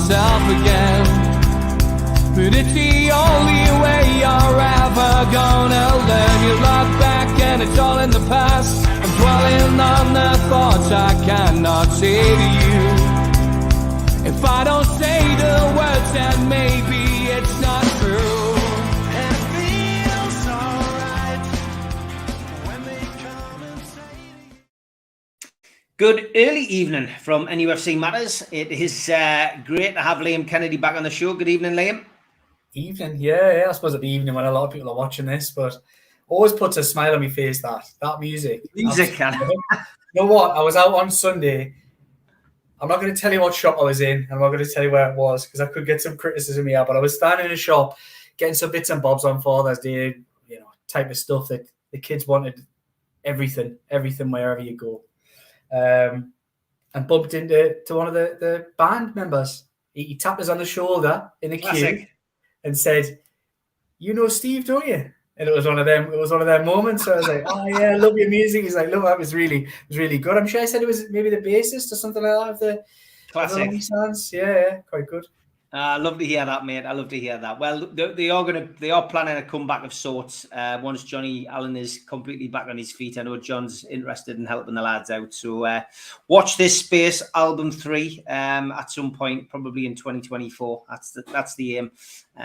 myself again. But it's the only way you're ever gonna learn. You look back and it's all in the past. I'm dwelling on the thoughts I cannot say to you. If I don't say the words, then maybe it's not true. And it feels alright when they come and say. Good early evening from NUFC Matters. It is great to have Liam Kennedy back on the show. Good evening, Liam. Evening, yeah. I suppose it'd be evening when a lot of people are watching this, but always puts a smile on my face. That music. You know what? I was out on Sunday. I'm not going to tell you what shop I was in. I'm not going to tell you where it was because I could get some criticism here. But I was standing in a shop getting some bits and bobs on Father's Day, type of stuff that the kids wanted. Everything wherever you go. And bumped into one of the band members. He tapped us on the shoulder in the queue and said, "You know Steve, don't you?" And it was one of them moments. So I was like, "Oh yeah, I love your music." He's like, "Look, that was really good." I'm sure I said it was maybe the bassist or something like that of the Classic. Sounds. Yeah, quite good. I love to hear that, mate. I love to hear that. Well, they are planning a comeback of sorts. Once Johnny Allen is completely back on his feet, I know John's interested in helping the lads out. So watch this space, album 3, at some point, probably in 2024. That's the aim.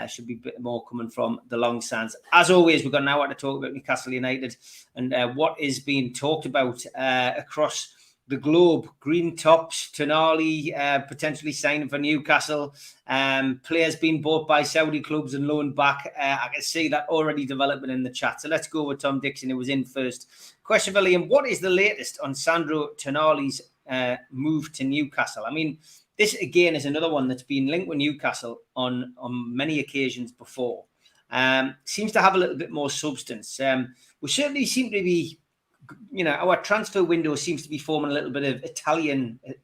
Should be a bit more coming from the Long Sands. As always, we've got an hour to talk about Newcastle United and what is being talked about across the globe. Green tops, Tonali potentially signing for Newcastle, players being bought by Saudi clubs and loaned back. I can see that already developing in the chat. So let's go with Tom Dixon, who was in first. Question for Liam: what is the latest on Sandro Tonali's move to Newcastle? I mean, this again is another one that's been linked with Newcastle on many occasions before. Seems to have a little bit more substance. We certainly seem to be, our transfer window seems to be forming a little bit of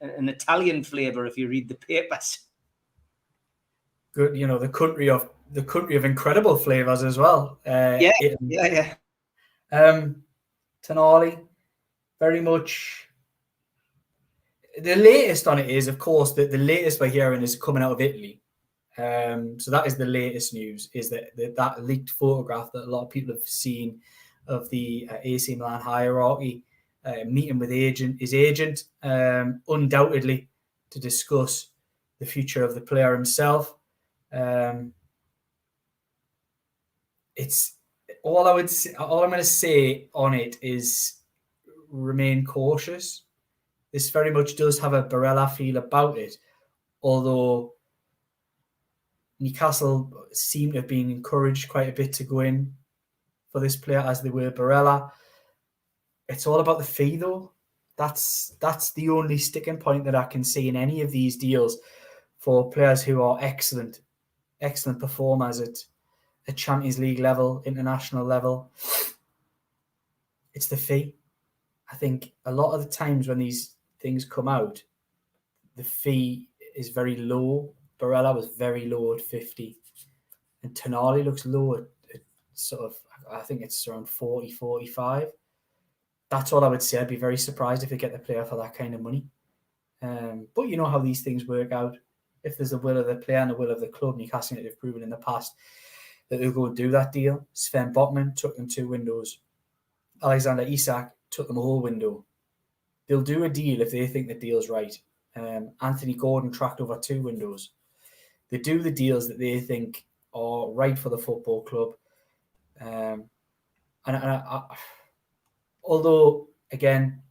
an Italian flavour if you read the papers. Good, the country of incredible flavours as well. Yeah. Tonali, very much. The latest on it is, of course, that the latest we're hearing is coming out of Italy. So that is the latest news, is that leaked photograph that a lot of people have seen of the AC Milan hierarchy meeting with his agent, undoubtedly to discuss the future of the player himself. It's all I would say. All I'm going to say on it is remain cautious. This very much does have a Barella feel about it, although Newcastle seem to have been encouraged quite a bit to go in for this player as they were Barella. It's all about the fee, though. That's the only sticking point that I can see in any of these deals for players who are excellent performers at Champions League level, international level. It's the fee. I think a lot of the times when these things come out, the fee is very low. Barella was very low at 50, and Tonali looks low at sort of, I think it's around 40, 45. That's all I would say. I'd be very surprised if they get the player for that kind of money. But you know how these things work out. If there's the will of the player and the will of the club, Newcastle United have proven in the past that they'll go and do that deal. Sven Botman took them 2 windows. Alexander Isak took them a whole window. They'll do a deal if they think the deal's right. Anthony Gordon tracked over 2 windows. They do the deals that they think are right for the football club. Although, again,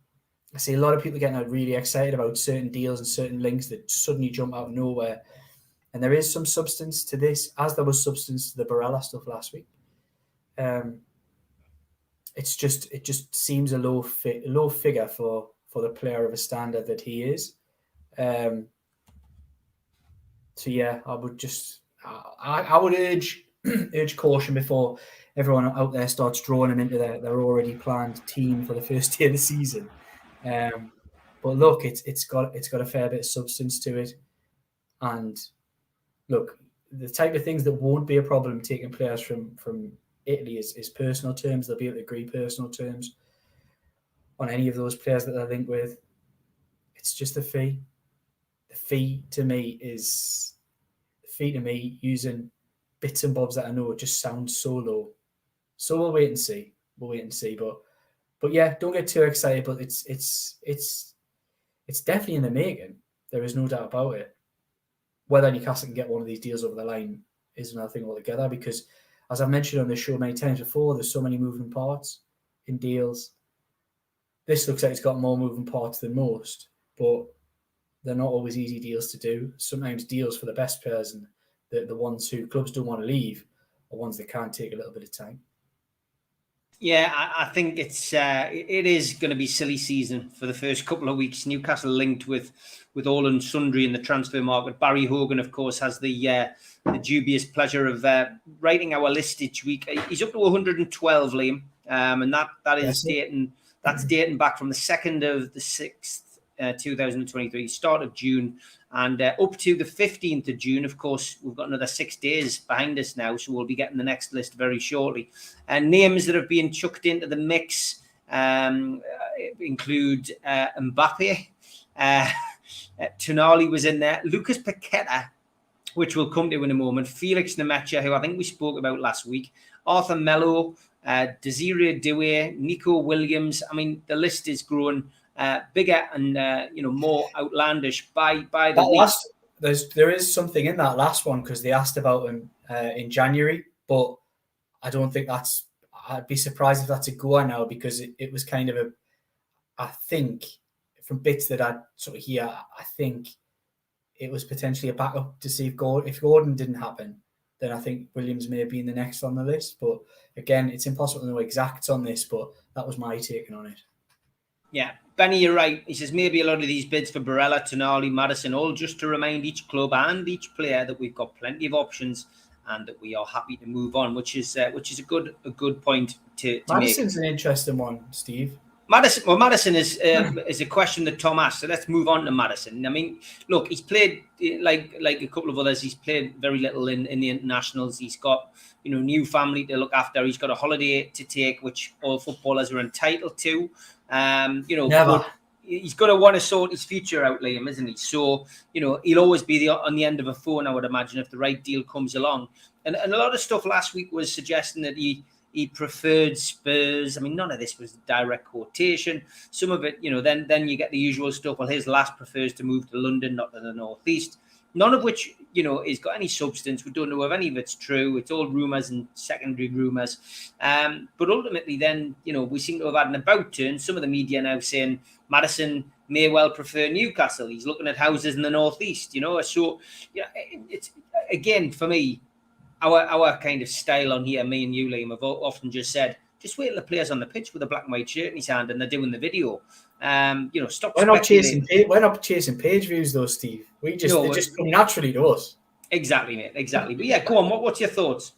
I see a lot of people getting really excited about certain deals and certain links that suddenly jump out of nowhere. And there is some substance to this, as there was substance to the Barella stuff last week. It just seems a low figure for the player of a standard that he is. So yeah, I would urge caution before everyone out there starts drawing them into their already planned team for the first day of the season. But look, it's got a fair bit of substance to it, and look, the type of things that won't be a problem taking players from Italy is personal terms. They'll be able to agree personal terms on any of those players that they're linked with. It's just the fee. The fee to me is fee to me using bits and bobs that I know just sound so low. So we'll wait and see. But yeah, don't get too excited. But it's definitely in the making. There is no doubt about it. Whether Newcastle can get one of these deals over the line is another thing altogether, because, as I've mentioned on this show many times before, there's so many moving parts in deals. This looks like it's got more moving parts than most, but they're not always easy deals to do. Sometimes deals for the best players and the ones who clubs don't want to leave are ones that can take a little bit of time. Yeah, I think it is going to be silly season for the first couple of weeks. Newcastle linked with all and sundry in the transfer market. Barry Hogan, of course, has the dubious pleasure of writing our list each week. He's up to 112, Liam, and that is dating back from the 2nd of the 6th, 2023, start of June, and up to the 15th of June. Of course, we've got another 6 days behind us now, so we'll be getting the next list very shortly. And names that have been chucked into the mix include Mbappe, Tonali was in there, Lucas Paqueta, which we'll come to in a moment, Felix Nemecha, who I think we spoke about last week, Arthur Melo, Desiree Doué, Nico Williams. I mean, the list is growing bigger and more outlandish by the week. There is something in that last one, because they asked about him in January, but I don't think I'd be surprised if that's a goer now, because it was kind of I think from bits that I sort of hear, I think it was potentially a backup to see if Gordon didn't happen, then I think Williams may have been the next on the list. But again, it's impossible to know exacts on this, but that was my take on it. Yeah, Benny, you're right. He says maybe a lot of these bids for Barella, Tonali, Maddison, all just to remind each club and each player that we've got plenty of options and that we are happy to move on, which is a good point to Maddison's make. An interesting one, Steve. Maddison is a question that Tom asked, so let's move on to Maddison. I mean, look, he's played like a couple of others. He's played very little in the internationals. He's got new family to look after. He's got a holiday to take, which all footballers are entitled to. Never. He's going to want to sort his future out, Liam, isn't he? So he'll always be on the end of a phone, I would imagine, if the right deal comes along. And a lot of stuff last week was suggesting that he preferred Spurs. I mean, none of this was direct quotation. Some of it, then you get the usual stuff. Well, his last prefers to move to London, not to the northeast. None of which, has got any substance. We don't know if any of it's true. It's all rumours and secondary rumours. But ultimately, then, we seem to have had an about turn. Some of the media now saying Maddison may well prefer Newcastle. He's looking at houses in the northeast, So, it's, again, for me, our kind of style on here, me and you, Liam, have often just said, just wait till the player's on the pitch with a black and white shirt in his hand and they're doing the video. Stop. We're not chasing page views, though, Steve. They just come naturally to us. Exactly, mate. Exactly. But yeah, go on. What's your thoughts?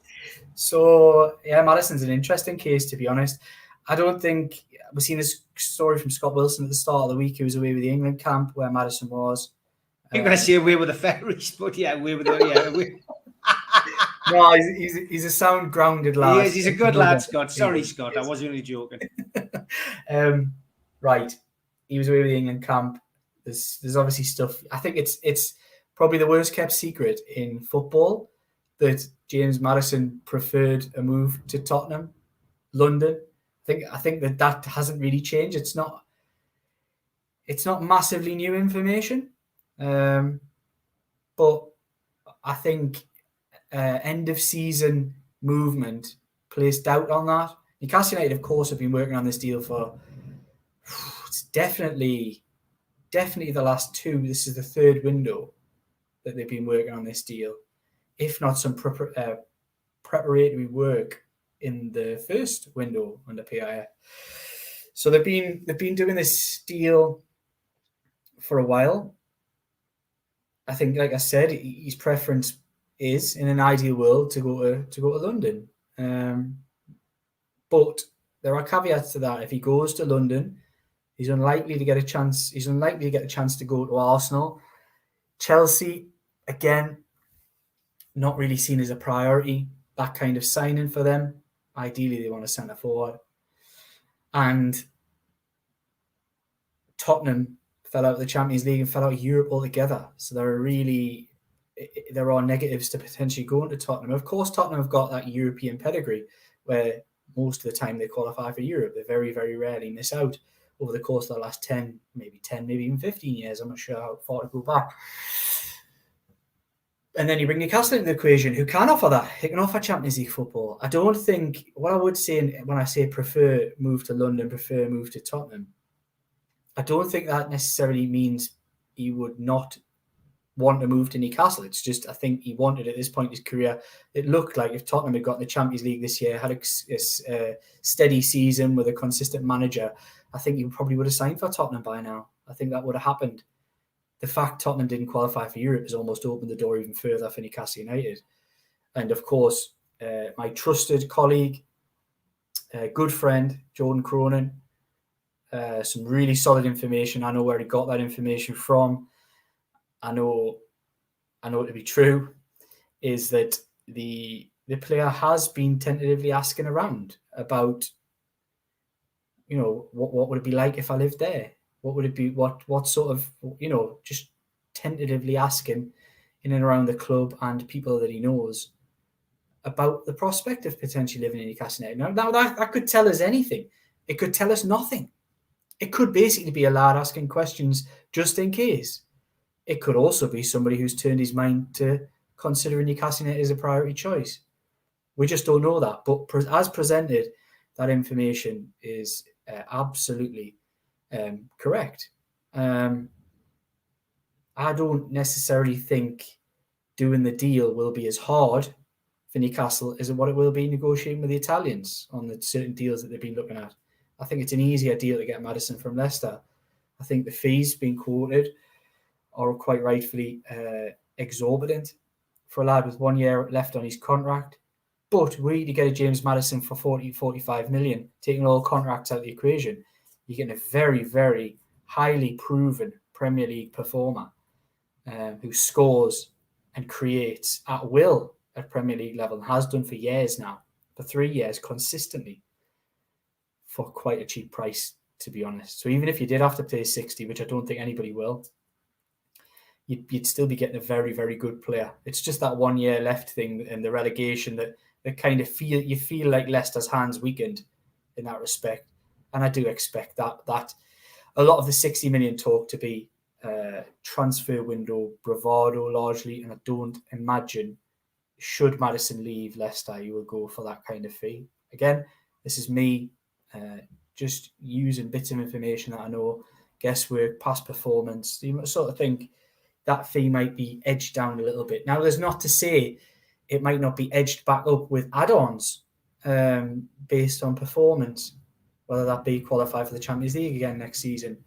So yeah, Maddison's an interesting case, to be honest. I don't think we've seen this story from Scott Wilson at the start of the week. He was away with the England camp where Maddison was. You're going to say away with the ferries, but yeah, away with the No, he's a sound, grounded lad. He's a good lad, Scott. Sorry, Scott. I was only joking. Right. He was away with the England camp. There's obviously stuff. I think it's probably the worst kept secret in football that James Maddison preferred a move to Tottenham, London. I think that hasn't really changed. It's not massively new information, but I think end of season movement placed doubt on that. Newcastle United, of course, have been working on this deal for it's definitely the last two. This is the third window that they've been working on this deal, if not some preparatory work in the first window under PIF. So they've been doing this deal for a while. I think, like I said, his preference is, in an ideal world, to go to London. But there are caveats to that. If he goes to London, he's unlikely to get a chance. He's unlikely to get a chance to go to Arsenal. Chelsea, again, not really seen as a priority. That kind of signing for them. Ideally, they want a centre forward. And Tottenham fell out of the Champions League and fell out of Europe altogether. So they're really there are negatives to potentially going to Tottenham. Of course, Tottenham have got that European pedigree where most of the time they qualify for Europe. They very, very rarely miss out over the course of the last 10, maybe even 15 years. I'm not sure how far to go back. And then you bring Newcastle into the equation, who can offer that. They can offer Champions League football. I don't think, what I would say when I say prefer move to London, prefer move to Tottenham, I don't think that necessarily means he would not want to move to Newcastle. It's just, I think he wanted at this point in his career. It looked like if Tottenham had gotten the Champions League this year, had a steady season with a consistent manager, I think he probably would have signed for Tottenham by now. I think that would have happened. The fact Tottenham didn't qualify for Europe has almost opened the door even further for Newcastle United. And of course, my trusted colleague, good friend, Jordan Cronin, some really solid information. I know where he got that information from. I know to be true, is that the player has been tentatively asking around about, what would it be like if I lived there? What would it be? What sort of, just tentatively asking in and around the club and people that he knows about the prospect of potentially living in Newcastle United. Now that could tell us anything. It could tell us nothing. It could basically be a lad asking questions just in case. It could also be somebody who's turned his mind to considering Newcastle United as a priority choice. We just don't know that. But as presented, that information is absolutely correct. I don't necessarily think doing the deal will be as hard for Newcastle as what it will be negotiating with the Italians on the certain deals that they've been looking at. I think it's an easier deal to get Maddison from Leicester. I think the fees being quoted are quite rightfully exorbitant for a lad with 1 year left on his contract. But really to get a James Maddison for 45 million, taking all contracts out of the equation, you're getting a very, very highly proven Premier League performer who scores and creates at will at Premier League level and has done for years now, for 3 years consistently, for quite a cheap price, to be honest. So even if you did have to pay 60, which I don't think anybody will, you'd still be getting a very, very good player. It's just that 1 year left thing and the relegation that kind of you feel like Leicester's hands weakened in that respect. And I do expect that a lot of the 60 million talk to be transfer window bravado largely, and I don't imagine, should Maddison leave Leicester, you will go for that kind of fee. Again, this is me just using bits of information that I know, guesswork, past performance. You sort of think that fee might be edged down a little bit. Now, there's not to say it might not be edged back up with add-ons based on performance, whether that be qualify for the Champions League again next season,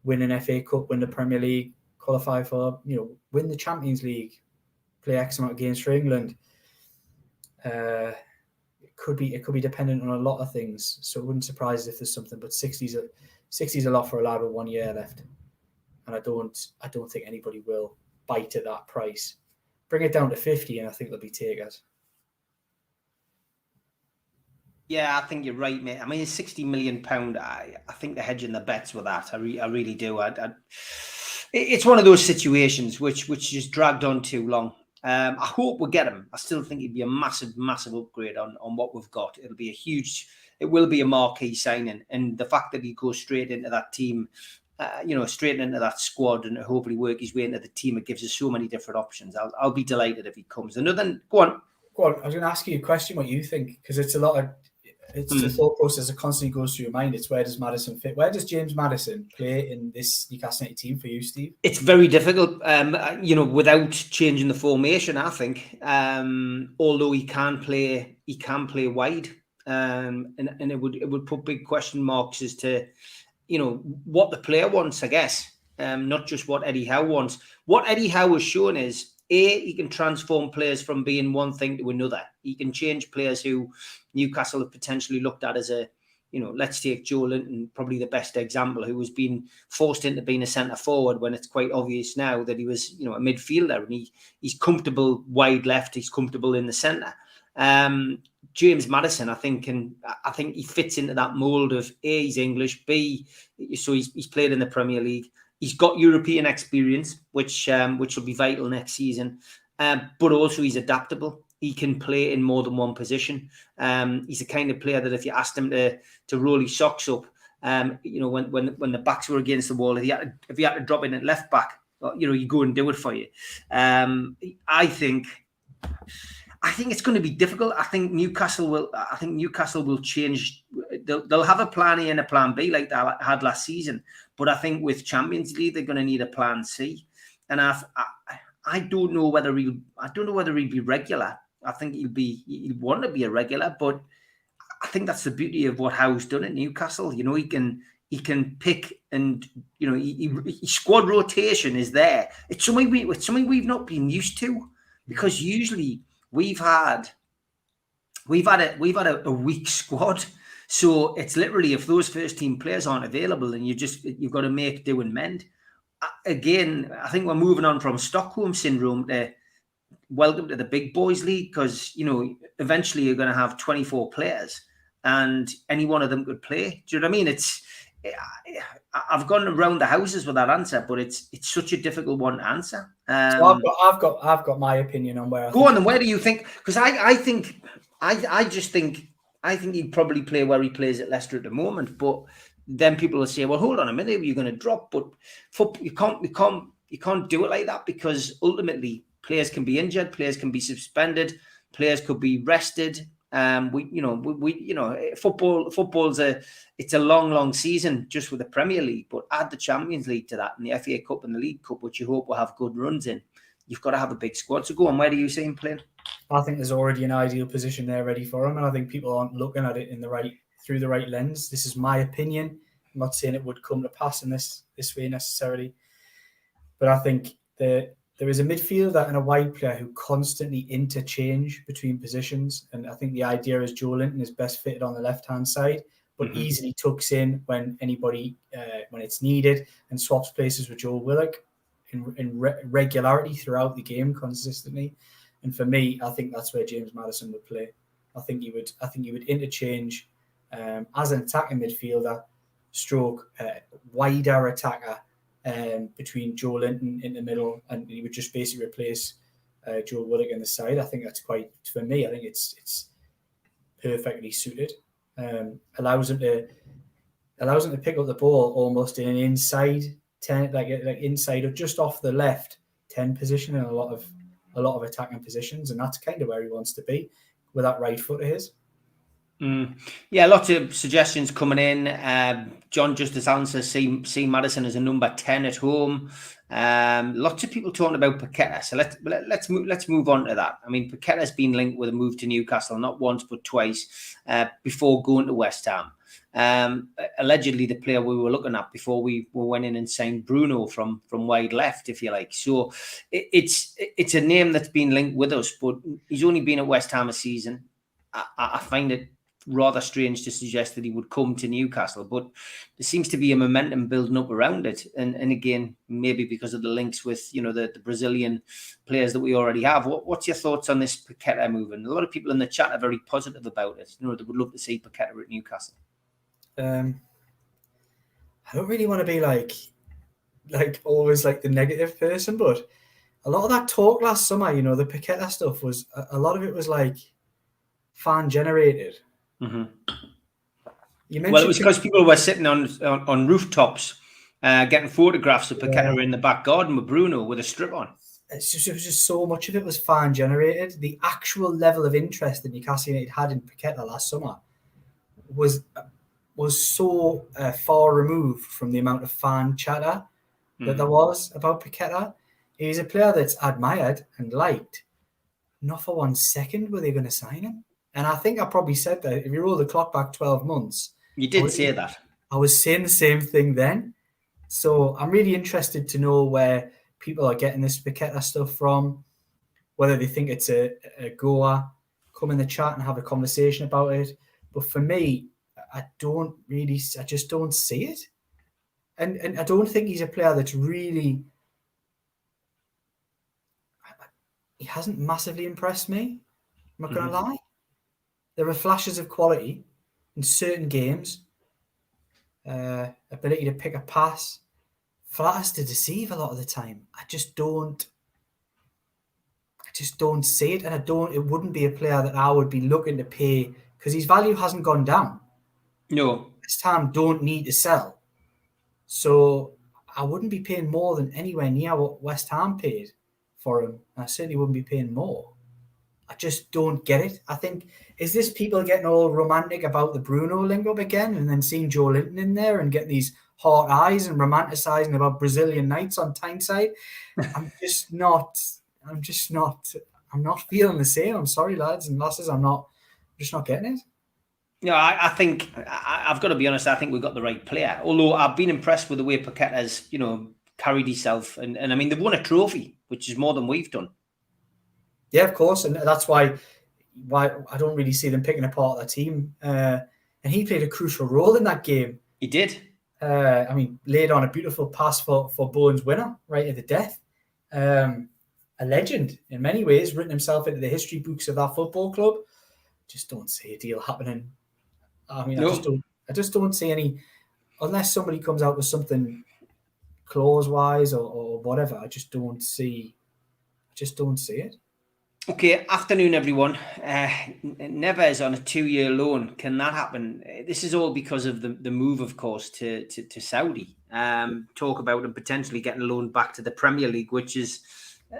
win an FA Cup, win the Premier League, qualify for, win the Champions League, play X amount of games for England. It could be dependent on a lot of things. So it wouldn't surprise us if there's something, but 60's a lot for a lad with 1 year left. And I don't think anybody will bite at that price. Bring it down to 50 and I think there'll be takers. Yeah, I think you're right, mate. I mean, £60 million. I think they're hedging the bets with that. I really do. It's one of those situations which just dragged on too long. I hope we get him. I still think it'd be a massive, massive upgrade on what we've got. It will be a marquee signing, and the fact that he goes straight into that team, straight into that squad, and hopefully work his way into the team, it gives us so many different options. I'll be delighted if he comes. And then go on. I was going to ask you a question, what you think, because it's a lot of. It's the thought process that constantly goes through your mind. It's where does Maddison fit? Where does James Maddison play in this Newcastle United team for you, Steve? It's very difficult, without changing the formation, I think. Although he can play wide, and it would put big question marks as to, what the player wants, I guess. Not just what Eddie Howe wants. What Eddie Howe has shown is, he can transform players from being one thing to another. He can change players who Newcastle have potentially looked at as let's take Joe Linton, probably the best example, who was being forced into being a centre forward when it's quite obvious now that he was, a midfielder, and he's comfortable wide left, he's comfortable in the centre. James Maddison, I think he fits into that mould of A, he's English, B, so he's played in the Premier League. He's got European experience, which will be vital next season. but also he's adaptable. He can play in more than one position. He's the kind of player that if you asked him to roll his socks up, when the backs were against the wall, if he had to drop in at left back, you go and do it for you. I think it's going to be difficult. I think Newcastle will change. They'll have a plan A and a plan B like they had last season. But I think with Champions League, they're going to need a plan C. And I don't know whether he'll be regular. I think he'll want to be a regular, but I think that's the beauty of what Howe's done at Newcastle. He can pick, and his squad rotation is there. It's something we've not been used to, because usually we've had a weak squad. So it's literally, if those first team players aren't available, and you've got to make do and mend. Again, I think we're moving on from Stockholm syndrome to welcome to the big boys league, because eventually you're going to have 24 players and any one of them could play. Do you know what I mean? I've gone around the houses with that answer, but it's such a difficult one to answer. So I've got my opinion on where. Go on, then. Where do you think? Because I think he'd probably play where he plays at Leicester at the moment, but then people will say, well, hold on a minute, you're going to drop. But you can't do it like that, because ultimately players can be injured, players can be suspended, players could be rested. Football's it's a long season just with the Premier League, but add the Champions League to that and the FA Cup and the League Cup, which you hope will have good runs in. You've got to have a big squad. So go on, where do you see him playing? I think there's already an ideal position there ready for him, and I think people aren't looking at it through the right lens. This is my opinion. I'm not saying it would come to pass in this way necessarily, but I think there is a midfielder and a wide player who constantly interchange between positions, and I think the idea is Joe Linton is best fitted on the left-hand side, but easily tucks in when it's needed, and swaps places with Joe Willock in regularity throughout the game consistently. And for me, I think that's where James Maddison would play. I think he would interchange as an attacking midfielder, stroke wider attacker between Joe Linton in the middle, and he would just basically replace Joe Willock in the side. I think that's I think it's perfectly suited. Allows him to pick up the ball almost in an inside 10, like inside or just off the left 10 position in a lot of attacking positions, and that's kind of where he wants to be with that right foot of his. Yeah, lots of suggestions coming in. John Justice Allen says see Maddison as a number 10 at home. Lots of people talking about Paqueta, so let's move on to that. I mean, Paqueta's been linked with a move to Newcastle not once but twice before going to West Ham. Allegedly the player we were looking at before we went in and signed Bruno from wide left, if you like. So it's a name that's been linked with us, but he's only been at West Ham a season. I find it rather strange to suggest that he would come to Newcastle, but there seems to be a momentum building up around it, and again, maybe because of the links with the Brazilian players that we already have. What's your thoughts on this Paqueta move? And a lot of people in the chat are very positive about it. They would love to see Paqueta at Newcastle. I don't really want to be like always like the negative person, but a lot of that talk last summer, the Paqueta stuff was a lot of it was like fan generated. Well, it was because people were sitting on rooftops getting photographs of Paqueta in the back garden with Bruno with a strip on. It was just so much of it was fan generated. The actual level of interest that Newcastle United had in Paqueta last summer was so far removed from the amount of fan chatter that there was about Paqueta. He's a player that's admired and liked. Not for 1 second were they going to sign him. And I think I probably said that. If you roll the clock back 12 months... You did say that. I was saying the same thing then. So I'm really interested to know where people are getting this Paqueta stuff from, whether they think it's a goer. Come in the chat and have a conversation about it. But for me, I just don't see it. And I don't think he's a player that's really... He hasn't massively impressed me. I'm not going to lie. There are flashes of quality in certain games. Ability to pick a pass. Flatters to deceive a lot of the time. I just don't... just don't see it, and it wouldn't be a player that I would be looking to pay because his value hasn't gone down. No. West Ham don't need to sell. So I wouldn't be paying more than anywhere near what West Ham paid for him. I certainly wouldn't be paying more. I just don't get it. I think, is this people getting all romantic about the Bruno link-up again and then seeing Joe Linton in there and getting these hard eyes and romanticising about Brazilian nights on Tyneside? I'm not feeling the same. I'm sorry, lads and lasses. I'm just not getting it. Yeah, I think I've got to be honest. I think we've got the right player. Although I've been impressed with the way Paqueta's, carried himself, and I mean they've won a trophy, which is more than we've done. Yeah, of course, and that's why I don't really see them picking apart that team. And he played a crucial role in that game. He did. I mean, laid on a beautiful pass for Bowen's winner right at the death. A legend in many ways, written himself into the history books of that football club. Just don't see a deal happening. I mean, no. I just don't see any, unless somebody comes out with something clause-wise or whatever. I just don't see it. Okay, afternoon, everyone. Neves on a 2-year loan. Can that happen? This is all because of the move, of course, to Saudi. Talk about him potentially getting loaned back to the Premier League, which is,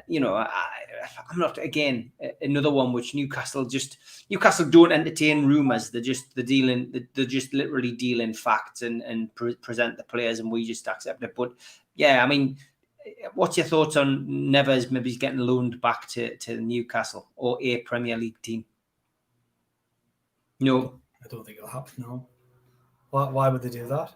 I'm not, again, another one which Newcastle don't entertain rumours. They're just literally dealing facts and present the players, and we just accept it. But yeah, I mean, what's your thoughts on Neves maybe getting loaned back to Newcastle or a Premier League team? No. I don't think it'll happen, no. Why would they do that?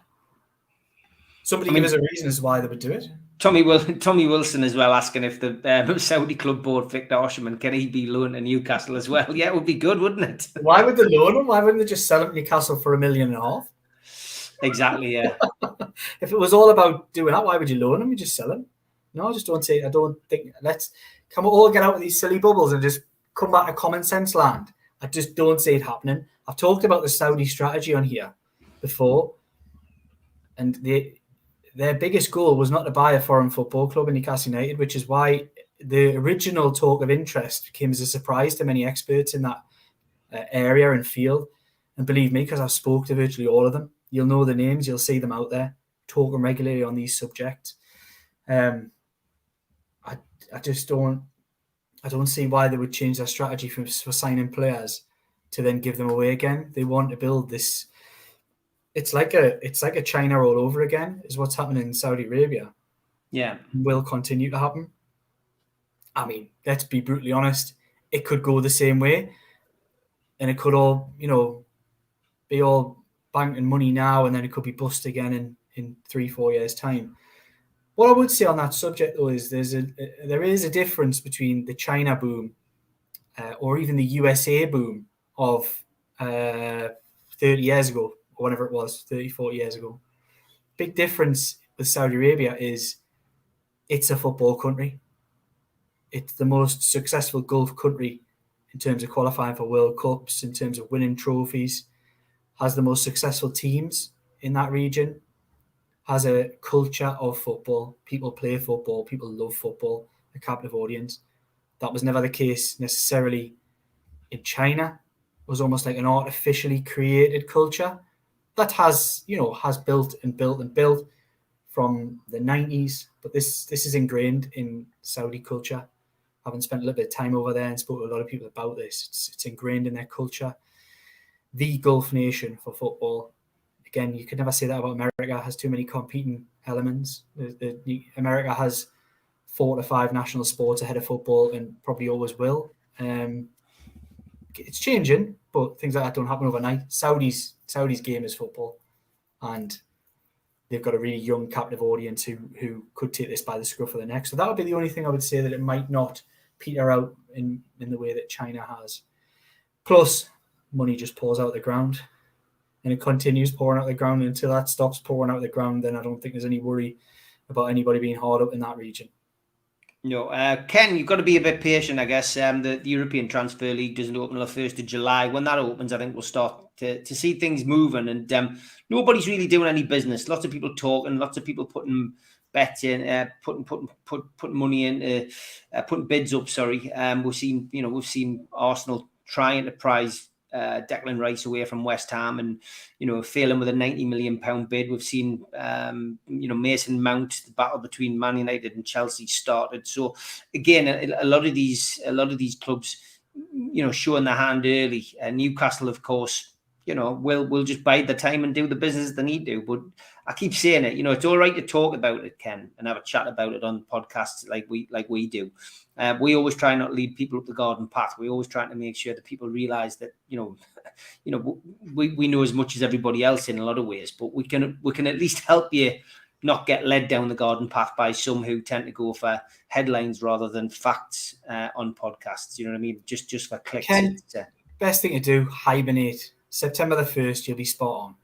Somebody give us a reason as to why they would do it. Tommy Wilson as well asking if the Saudi club board Victor Osimhen, can he be loaned to Newcastle as well? Yeah, it would be good, wouldn't it? Why would they loan him? Why wouldn't they just sell him to Newcastle for $1.5 million? Exactly, yeah. If it was all about doing that, why would you loan him? You just sell him. No, I just don't say. I don't think. Let's all get out of these silly bubbles and just come back to common sense land. I just don't see it happening. I've talked about the Saudi strategy on here before, and their biggest goal was not to buy a foreign football club in Newcastle United, which is why the original talk of interest came as a surprise to many experts in that area and field. And believe me, because I've spoke to virtually all of them, you'll know the names, you'll see them out there talking regularly on these subjects. I just don't see why they would change their strategy for signing players to then give them away again. They want to build this. It's like a China all over again, is what's happening in Saudi Arabia. Yeah. Will continue to happen. I mean, let's be brutally honest. It could go the same way. And it could all, be all banking money now, and then it could be bust again in 3-4 years' time. What I would say on that subject, though, is there is a difference between the China boom or even the USA boom of 30 years ago, or whatever it was, 30, 40 years ago. Big difference with Saudi Arabia is it's a football country. It's the most successful Gulf country in terms of qualifying for World Cups, in terms of winning trophies, has the most successful teams in that region, has a culture of football. People play football. People love football, a captive audience. That was never the case necessarily in China. It was almost like an artificially created culture that has built and built and built from the 90s. But this is ingrained in Saudi culture. Having spent a little bit of time over there and spoke to a lot of people about this, it's ingrained in their culture. The Gulf nation for football. Again, you could never say that about America. It has too many competing elements. America has 4 to 5 national sports ahead of football and probably always will. It's changing, but things like that don't happen overnight. Saudi's game is football, and they've got a really young captive audience who could take this by the scruff of the neck. So that would be the only thing I would say, that it might not peter out in the way that China has. Plus, money just pours out the ground. And it continues pouring out the ground until that stops pouring out the ground. Then I don't think there's any worry about anybody being hard up in that region. No, Ken, you've got to be a bit patient, I guess. The European Transfer League doesn't open until the 1st of July. When that opens, I think we'll start to see things moving. And nobody's really doing any business. Lots of people talking, lots of people putting betting, putting money in, putting bids up. Sorry, we've seen Arsenal trying to prize Declan Rice away from West Ham, and failing with a £90 million bid. We've seen Mason Mount, the battle between Man United and Chelsea started. So again, a lot of these clubs, showing their hand early. Newcastle, of course, will just bide the time and do the business they need to. But I keep saying it, it's all right to talk about it, Ken, and have a chat about it on podcasts like we do. We always try not to lead people up the garden path. We always try to make sure that people realise that we know as much as everybody else in a lot of ways, but we can at least help you not get led down the garden path by some who tend to go for headlines rather than facts on podcasts. You know what I mean? Just for clicks. Ken, best thing to do: hibernate. September the 1st, you'll be spot on.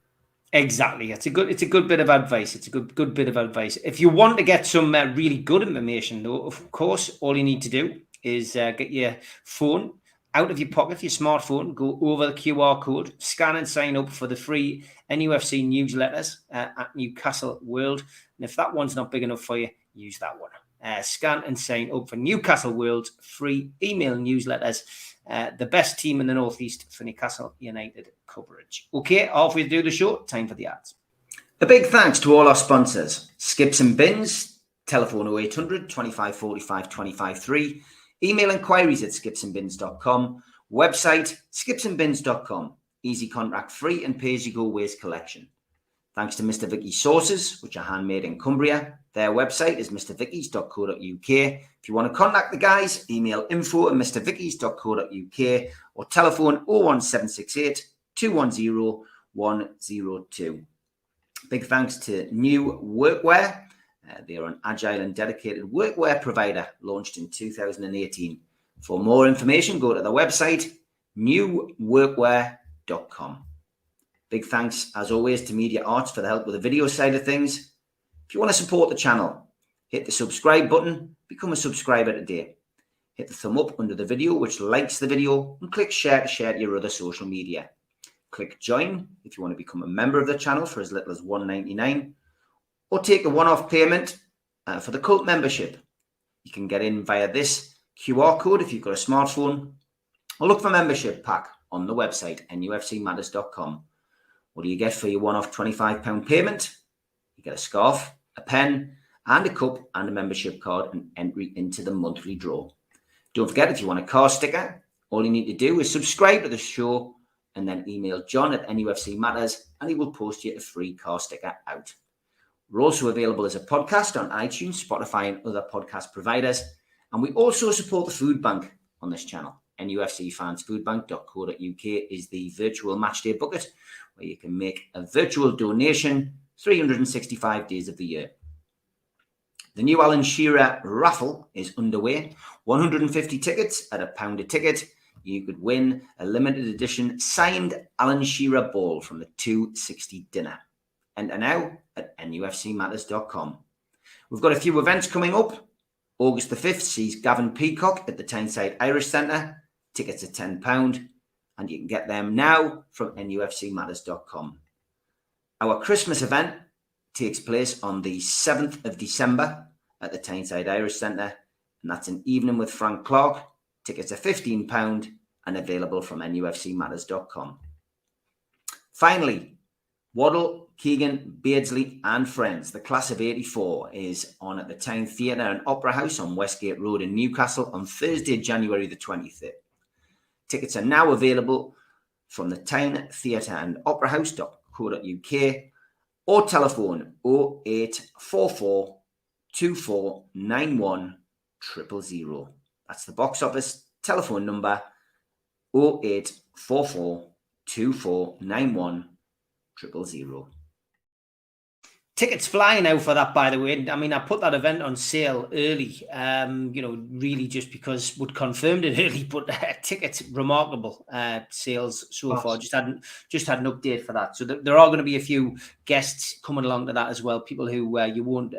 Exactly. It's a good bit of advice. It's a good bit of advice. If you want to get some really good information, though, of course, all you need to do is get your phone out of your pocket, your smartphone, go over the QR code, scan and sign up for the free NUFC newsletters at Newcastle World. And if that one's not big enough for you, use that one. Scan and sign up for Newcastle World's free email newsletters. The best team in the Northeast for Newcastle United coverage. Okay, halfway through the show, time for the ads. A big thanks to all our sponsors: Skips and Bins, telephone 0800 25 45 25 3, email inquiries at skipsandbins.com, website skipsandbins.com, easy contract free and pay-as-you-go waste collection. Thanks to Mr. Vicky's sauces, which are handmade in Cumbria. Their website is mrvickies.co.uk. If you want to contact the guys, email info@mrvickies.co.uk or telephone 01768 210 102. Big thanks to New Workwear. They are an agile and dedicated workwear provider launched in 2018. For more information, go to their website, newworkwear.com. Big thanks, as always, to Media Arts for the help with the video side of things. If you want to support the channel, hit the subscribe button, become a subscriber today. Hit the thumb up under the video, which likes the video, and click share to share to your other social media. Click join if you want to become a member of the channel for as little as $1.99, or take a one-off payment for the cult membership. You can get in via this QR code if you've got a smartphone, or look for membership pack on the website, nufcmatters.com. What do you get for your one-off £25 payment? You get a scarf, a pen, and a cup, and a membership card, and entry into the monthly draw. Don't forget, if you want a car sticker, all you need to do is subscribe to the show and then email John at NUFC Matters, and he will post you a free car sticker out. We're also available as a podcast on iTunes, Spotify, and other podcast providers. And we also support the food bank on this channel. NUFCfansfoodbank.co.uk is the virtual matchday bucket where you can make a virtual donation 365 days of the year. The new Alan Shearer raffle is underway. 150 tickets at £1 a ticket. You could win a limited edition signed Alan Shearer ball from the 260 dinner. Enter now at nufcmatters.com. We've got a few events coming up. August the 5th sees Gavin Peacock at the Tyneside Irish Centre. Tickets are £10, and you can get them now from nufcmatters.com. Our Christmas event takes place on the 7th of December at the Tyneside Irish Centre, and that's an evening with Frank Clark. Tickets are £15 and available from nufcmatters.com. Finally, Waddle, Keegan, Beardsley and friends. The class of 84 is on at the Town Theatre and Opera House on Westgate Road in Newcastle on Thursday, January the 23rd. Tickets are now available from the Town Theatre and Opera House.co.uk or telephone 0844 2491 000. That's the box office telephone number 0844 2491 000. Tickets flying now for that, by the way. I mean, I put that event on sale early, really just because we'd confirmed it early, but tickets, remarkable sales so far. Just had an update for that. So there are going to be a few guests coming along to that as well, people who you won't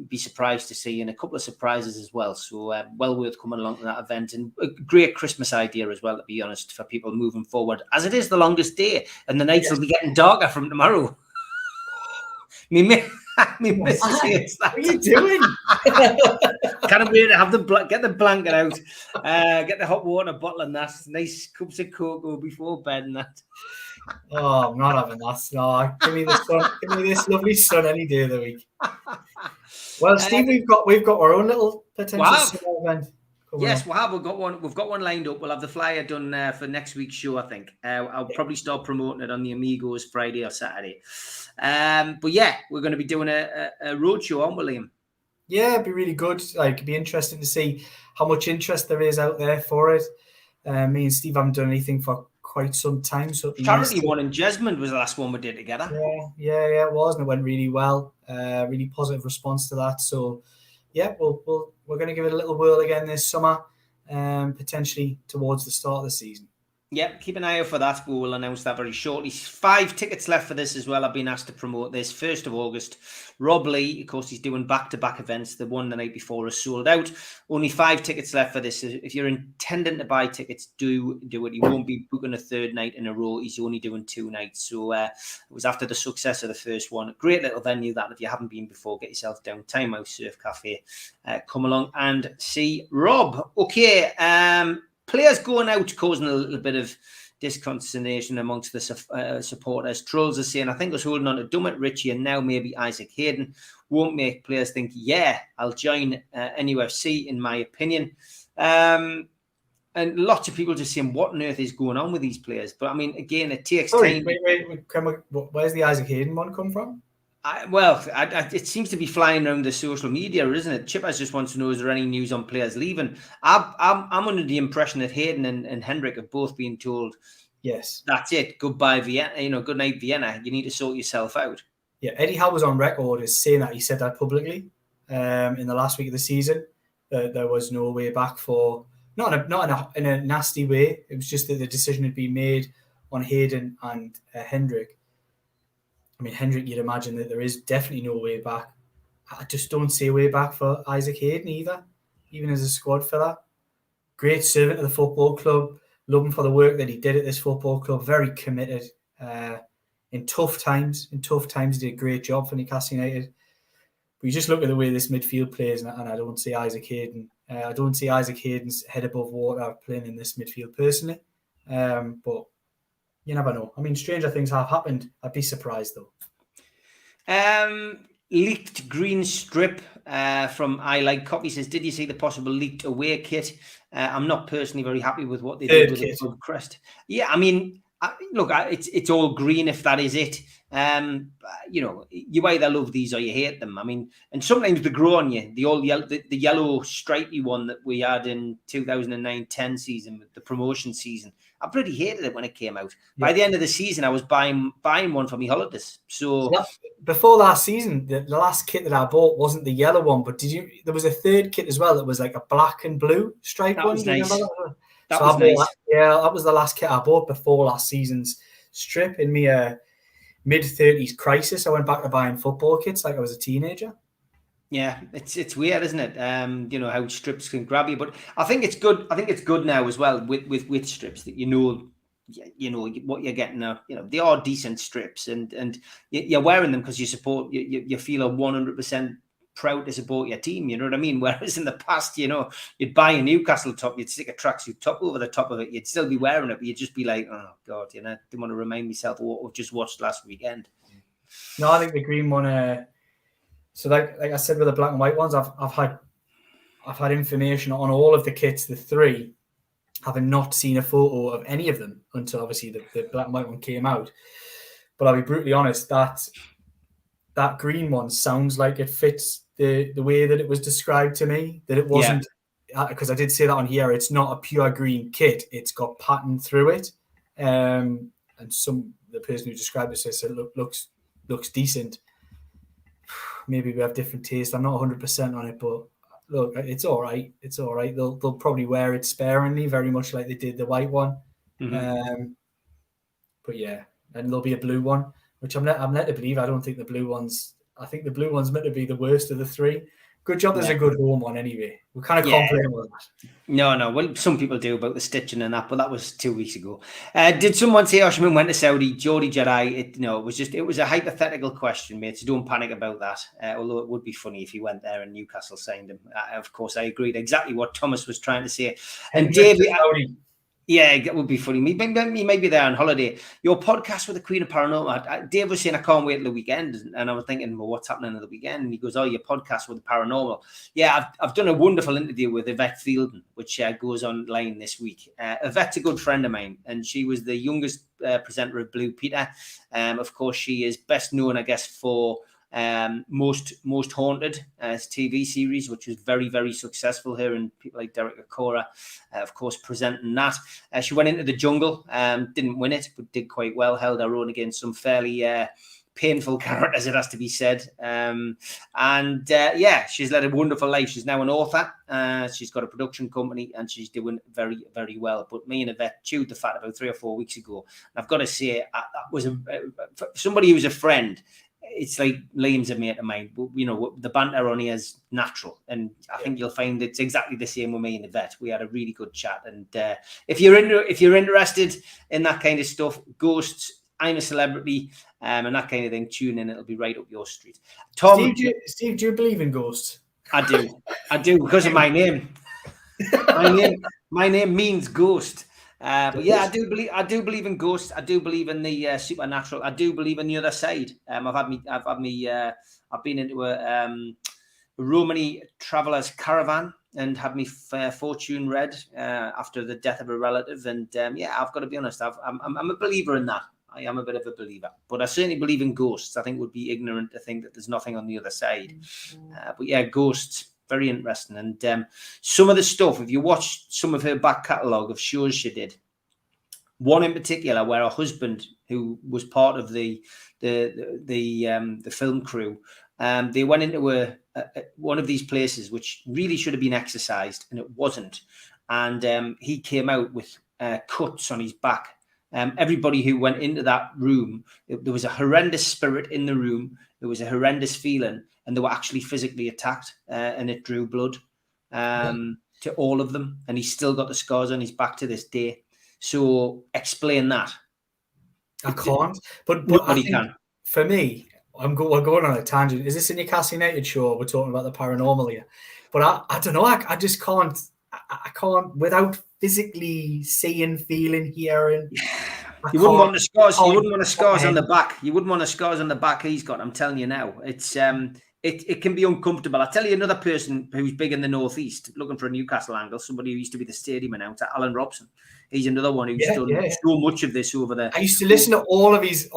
be surprised to see, and a couple of surprises as well. So well worth coming along to that event, and a great Christmas idea as well, to be honest, for people moving forward, as it is the longest day and the nights will be getting darker from tomorrow. Me missus hates that. What are you doing? Can't wait to have get the blanket out, get the hot water bottle and that. Nice cups of cocoa before bed and that. Oh, I'm not having that. No, give me the sun. Give me this lovely sun any day of the week. Well, Steve, we've got our own little potential summer event. Yes, we have. We've got one lined up. We'll have the flyer done for next week's show, I think. I'll probably start promoting it on the Amigos Friday or Saturday. But yeah, we're going to be doing a road show, aren't we, Liam? Yeah, it'd be really good. Like, it'd be interesting to see how much interest there is out there for it. Me and Steve haven't done anything for quite some time, so charity one in Jesmond was the last one we did together. Yeah, it was, and it went really well. Really positive response to that. So yeah, we're going to give it a little whirl again this summer, potentially towards the start of the season. Yep, keep an eye out for that. We will announce that very shortly. 5 tickets left for this as well. I've been asked to promote this 1st of August. Rob Lee, of course, he's doing back-to-back events. The one the night before is sold out. Only 5 tickets left for this. If you're intending to buy tickets, do it. He won't be booking a 3rd night in a row. He's only doing 2 nights. So it was after the success of the first one. Great little venue that. If you haven't been before, get yourself down. Time Out Surf Cafe. Come along and see Rob. Okay, players going out causing a little bit of disconsternation amongst the supporters. Trolls are saying, I think us holding on to Dummett, Richie, and now maybe Isaac Hayden won't make players think, yeah, I'll join NUFC, in my opinion. And lots of people just saying, what on earth is going on with these players? But I mean, again, it takes time. Wait. Where's the Isaac Hayden one come from? It seems to be flying around the social media, isn't it? Chippers just wants to know, is there any news on players leaving? I'm under the impression that Hayden and Hendrick have both been told, yes, that's it, goodbye Vienna, good night Vienna, you need to sort yourself out. Yeah, Eddie Howe was on record as saying that. He said that publicly in the last week of the season. There was no way back for, not in a nasty way. It was just that the decision had been made on Hayden and Hendrick. I mean, Hendrick, you'd imagine that there is definitely no way back. I just don't see a way back for Isaac Hayden either, even as a squad filler. Great servant of the football club. Love him for the work that he did at this football club. Very committed. In tough times, he did a great job for Newcastle United. But you just look at the way this midfield plays, and I don't see Isaac Hayden. I don't see Isaac Hayden's head above water playing in this midfield personally. But you never know. I mean, stranger things have happened. I'd be surprised, though. Leaked green strip from I Like Copy says, did you see the possible leaked away kit? I'm not personally very happy with what they did with the club crest. Yeah, I mean, look, it's all green if that is it. You either love these or you hate them. I mean, and sometimes they grow on you. The yellow stripy one that we had in 2009-10 season, the promotion season. I pretty hated it when it came out. Yeah. By the end of the season, I was buying one for my holidays. So before last season, the last kit that I bought wasn't the yellow one, but there was a 3rd kit as well that was like a black and blue stripe one. Was nice. That was nice. That was the last kit I bought before last season's strip. In my mid-30s crisis, I went back to buying football kits like I was a teenager. Yeah, it's weird, isn't it? How strips can grab you, but I think it's good. I think it's good now as well with strips that you know what you're getting. They are decent strips, and you're wearing them because you support. You feel 100% proud to support your team. You know what I mean? Whereas in the past, you'd buy a Newcastle top, you'd stick a tracksuit top over the top of it. You'd still be wearing it, but you'd just be like, oh God, didn't want to remind myself of what I've just watched last weekend. No, I think the green one. So like I said with the black and white ones, I've had information on all of the kits, the 3, having not seen a photo of any of them until obviously the black and white one came out. But I'll be brutally honest, that green one sounds like it fits the way that it was described to me. That it wasn't, because I did say that on here. It's not a pure green kit. It's got pattern through it, and the person who described it says it looks decent. Maybe we have different taste. I'm not 100% on it, but look, it's all right. It's all right. They'll probably wear it sparingly, very much like they did the white one. Mm-hmm. But yeah, and there'll be a blue one, which I'm led to believe. I don't think the blue one's. I think the blue one's meant to be the worst of the 3 Good job there's a good home one anyway. We kind of complain about that. No. Well, some people do about the stitching and that, but that was 2 weeks ago. Did someone say Osherman went to Saudi? Jody Jedi? It was a hypothetical question, mate. So don't panic about that. Although it would be funny if he went there and Newcastle signed him. Of course, I agreed exactly what Thomas was trying to say. And David. Yeah, it would be funny. He may be there on holiday. Your podcast with the Queen of Paranormal. Dave was saying, I can't wait till the weekend. And I was thinking, well, what's happening at the weekend? And he goes, oh, your podcast with the Paranormal. Yeah, I've done a wonderful interview with Yvette Fielden, which goes online this week. Yvette's a good friend of mine, and she was the youngest presenter of Blue Peter. Of course, she is best known, I guess, for Most Haunted TV series, which was very, very successful here, and people like Derek Acora, of course, presenting that. She went into the jungle, didn't win it, but did quite well, held her own against some fairly painful characters, it has to be said. She's led a wonderful life. She's now an author. She's got a production company, and she's doing very, very well. But me and Yvette chewed the fat about 3 or 4 weeks ago. And I've got to say, that was somebody who's a friend. It's like Liam's a mate of mine. The banter on here is natural, and I think you'll find it's exactly the same with me and Yvette. We had a really good chat, and if you're interested in that kind of stuff, ghosts, I'm a celebrity, and that kind of thing, tune in. It'll be right up your street. Tom, Steve, do you believe in ghosts? I do because of my name. My name means ghost. But yeah, I do believe in ghosts. I do believe in the supernatural. I do believe in the other side. I've been into a Romani traveler's caravan and had me fortune read after the death of a relative. And I've got to be honest. I'm a believer in that. I am a bit of a believer, but I certainly believe in ghosts. I think it would be ignorant to think that there's nothing on the other side. But yeah, ghosts. Very interesting. And some of the stuff, if you watch some of her back catalogue of shows she did, one in particular where her husband, who was part of the film crew, they went into one of these places which really should have been exercised, and it wasn't. And he came out with cuts on his back. Everybody who went into that room, there was a horrendous spirit in the room. There was a horrendous feeling, and they were actually physically attacked, and it drew blood to all of them. And he's still got the scars on his back to this day. So explain that. I can't, but nobody can. For me, we're going on a tangent. Is this a Newcastle United show? We're talking about the paranormal here, but I don't know. I just can't. I can't without physically seeing, feeling, hearing. You wouldn't want the scars. You wouldn't want the scars on the back. You wouldn't want the scars on the back he's got. I'm telling you now. It's it can be uncomfortable. I'll tell you another person who's big in the northeast, looking for a Newcastle angle. Somebody who used to be the stadium announcer, Alan Robson. He's another one who's done so much of this over there. I used to listen to all of his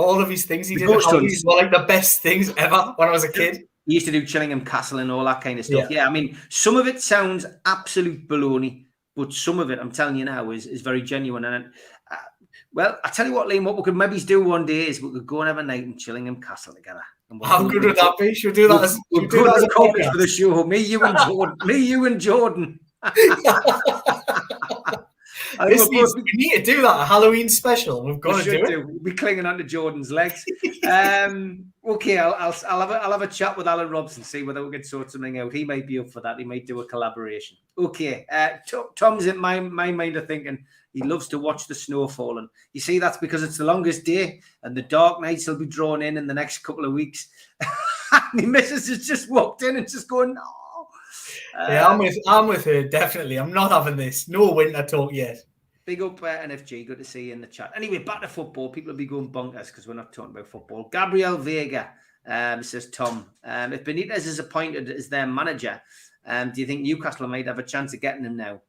things he did. These were like the best things ever when I was a kid. He used to do Chillingham Castle and all that kind of stuff. Yeah, I mean, some of it sounds absolute baloney, but some of it, I'm telling you now, is very genuine. And well, I tell you what, Liam, what we could maybe do one day is we could go and have a night in Chillingham Castle together. How good would that be? Should we do that as a podcast for the show? Me, you, and Jordan. We need to do that, a Halloween special. We've got to do it. We'll be clinging onto Jordan's legs. Okay, I'll have a chat with Alan Robson, see whether we can sort something out. He might be up for that. He might do a collaboration. Okay, Tom's in my mind of thinking he loves to watch the snow falling. You see, that's because it's the longest day, and the dark nights will be drawn in the next couple of weeks. My missus has just walked in and just going, no. I'm with her, definitely. I'm not having this. No winter talk yet. Big up NFG. Good to see you in the chat. Anyway, back to football. People will be going bonkers because we're not talking about football. Gabriel Vega says, Tom, if Benitez is appointed as their manager, do you think Newcastle might have a chance of getting him now?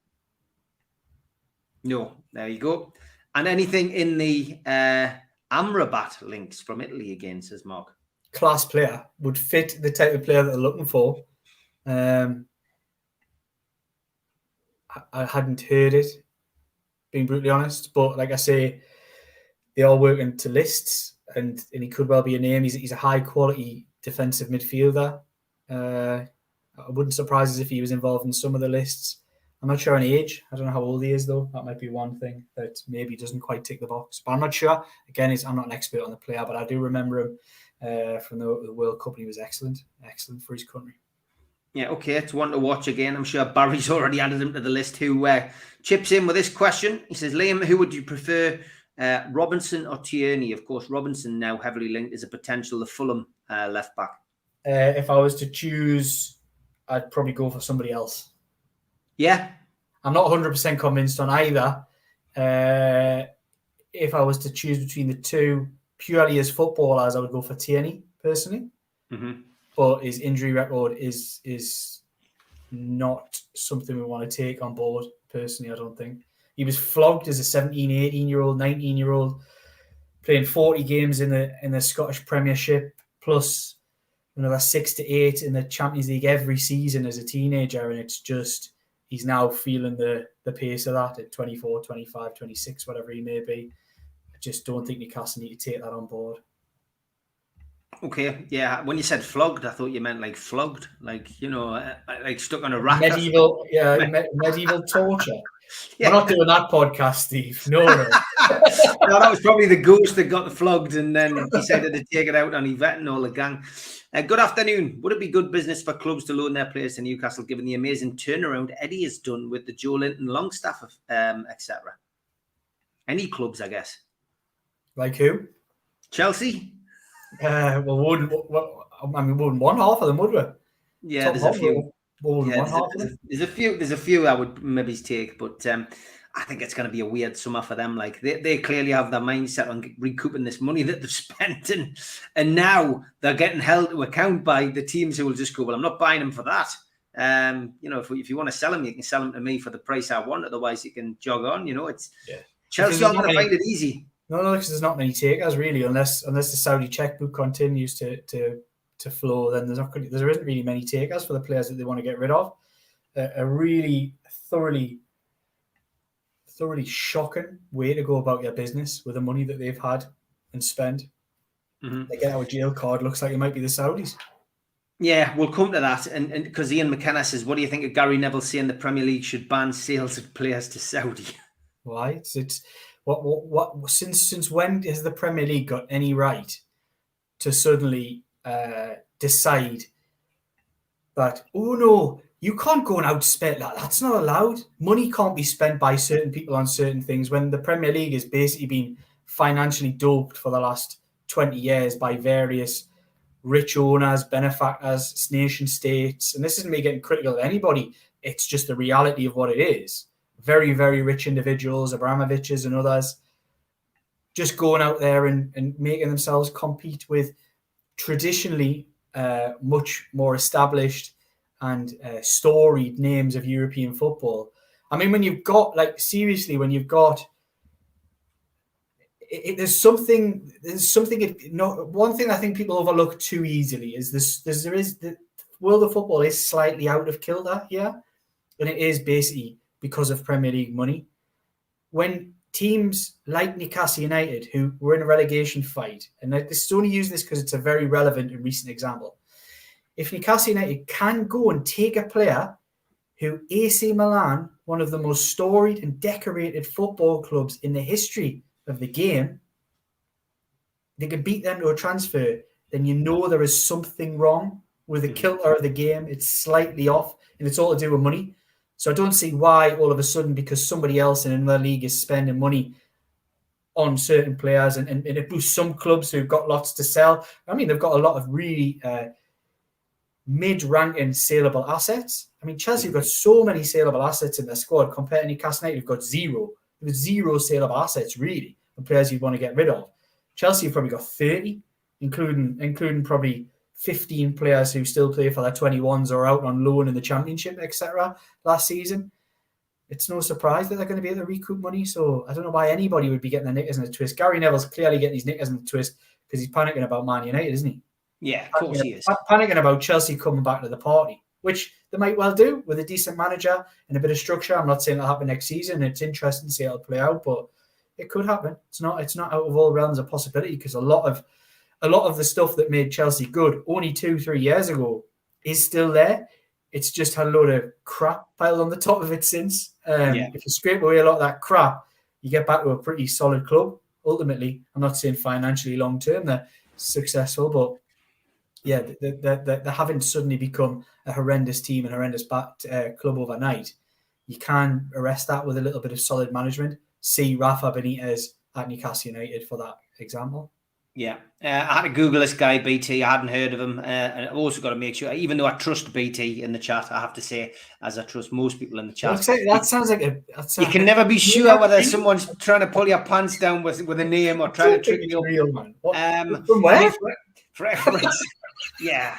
No. There you go. And anything in the Amrabat links from Italy again, says Mark. Class player. Would fit the type of player that they're looking for. I hadn't heard it, being brutally honest, but like I say, they are working to lists, and he could well be a name. He's a high quality defensive midfielder. I wouldn't surprise us if he was involved in some of the lists. I'm not sure on age. I don't know how old he is though. That might be one thing that maybe doesn't quite tick the box, but I'm not sure. Again, I'm not an expert on the player, but I do remember him from the World Cup. He was excellent for his country. Yeah, okay, it's one to watch again. I'm sure Barry's already added him to the list, who chips in with this question. He says, Liam, who would you prefer, Robinson or Tierney? Of course, Robinson now heavily linked as a potential the Fulham left back. If I was to choose, I'd probably go for somebody else. Yeah. I'm not 100% convinced on either. If I was to choose between the two, purely as footballers, I would go for Tierney, personally. Mm-hmm. But his injury record is not something we want to take on board, personally, I don't think. He was flogged as a 17, 18-year-old, 19-year-old, playing 40 games in the Scottish Premiership, plus another 6 to 8 in the Champions League every season as a teenager, and it's just he's now feeling the pace of that at 24, 25, 26, whatever he may be. I just don't think Newcastle need to take that on board. Okay, yeah. When you said flogged, I thought you meant like flogged, like, like stuck on a rack. Medieval torture. Yeah. We're not doing that podcast, Steve. No. No, that was probably the ghost that got flogged and then decided to take it out on Yvette and all the gang. Good afternoon. Would it be good business for clubs to loan their players to Newcastle, given the amazing turnaround Eddie has done with the Joe Linton Longstaff, etc.? Any clubs, I guess. Like who? Chelsea? We wouldn't want half of them, would we? Yeah, there's a few. There's a few I would maybe take, but I think it's going to be a weird summer for them. Like they clearly have their mindset on recouping this money that they've spent, and now they're getting held to account by the teams who will just go, well, I'm not buying them for that. If you want to sell them, you can sell them to me for the price I want. Otherwise, you can jog on. Chelsea aren't going to find it easy. No, because there's not many takers really, unless the Saudi checkbook continues to flow. Then there isn't really many takers for the players that they want to get rid of. A really thoroughly shocking way to go about your business with the money that they've had and spent. Mm-hmm. They get out a jail card. Looks like it might be the Saudis. Yeah, we'll come to that. And because Ian McKenna says, what do you think of Gary Neville saying the Premier League should ban sales of players to Saudi? Why? It's what since when has the Premier League got any right to suddenly decide that, oh no, you can't go and outspend that? That's not allowed. Money can't be spent by certain people on certain things, when the Premier League has basically been financially doped for the last 20 years by various rich owners, benefactors, nation states. And this isn't me getting critical of anybody. It's just the reality of what it is. Very, very rich individuals, Abramoviches and others, just going out there and making themselves compete with traditionally much more established and storied names of European football. I mean, when you've got, like, seriously, when you've got, there's something. One thing I think people overlook too easily is the world of football is slightly out of kilter here, and it is basically because of Premier League money. When teams like Newcastle United, who were in a relegation fight, and this is only using this because it's a very relevant and recent example. If Newcastle United can go and take a player who AC Milan, one of the most storied and decorated football clubs in the history of the game, they can beat them to a transfer, then you know there is something wrong with the kilter of the game. It's slightly off, and it's all to do with money. So I don't see why all of a sudden, because somebody else in another league is spending money on certain players, and it boosts some clubs who've got lots to sell. I mean, they've got a lot of really mid-ranking saleable assets. I mean, Chelsea have got so many saleable assets in their squad compared to Newcastle United, who've got zero. There's zero saleable assets, really, and players you'd want to get rid of. Chelsea have probably got 30, including probably 15 players who still play for their 21s or out on loan in the Championship, etc. last season. It's no surprise that they're going to be able to recoup money. So I don't know why anybody would be getting their knickers in a twist. Gary Neville's clearly getting his knickers in a twist because he's panicking about Man United, isn't he? Yeah, of course he is. Panicking about Chelsea coming back to the party, which they might well do with a decent manager and a bit of structure. I'm not saying it'll happen next season. It's interesting to see how it'll play out, but it could happen. It's not out of all realms of possibility, because a lot of the stuff that made Chelsea good only 2-3 years ago is still there. It's just had a load of crap piled on the top of it since. If you scrape away a lot of that crap, you get back to a pretty solid club. Ultimately, I'm not saying financially long term they're successful, but yeah, they haven't suddenly become a horrendous team and horrendous club overnight. You can arrest that with a little bit of solid management. See Rafa Benitez at Newcastle United for that example. Yeah, I had to Google this guy, BT. I hadn't heard of him. And I've also got to make sure, even though I trust BT in the chat, I have to say, as I trust most people in the chat. That sounds like you can never be sure whether someone's trying to pull your pants down with a name or trying to trick you up. Real, man. From where? Yeah,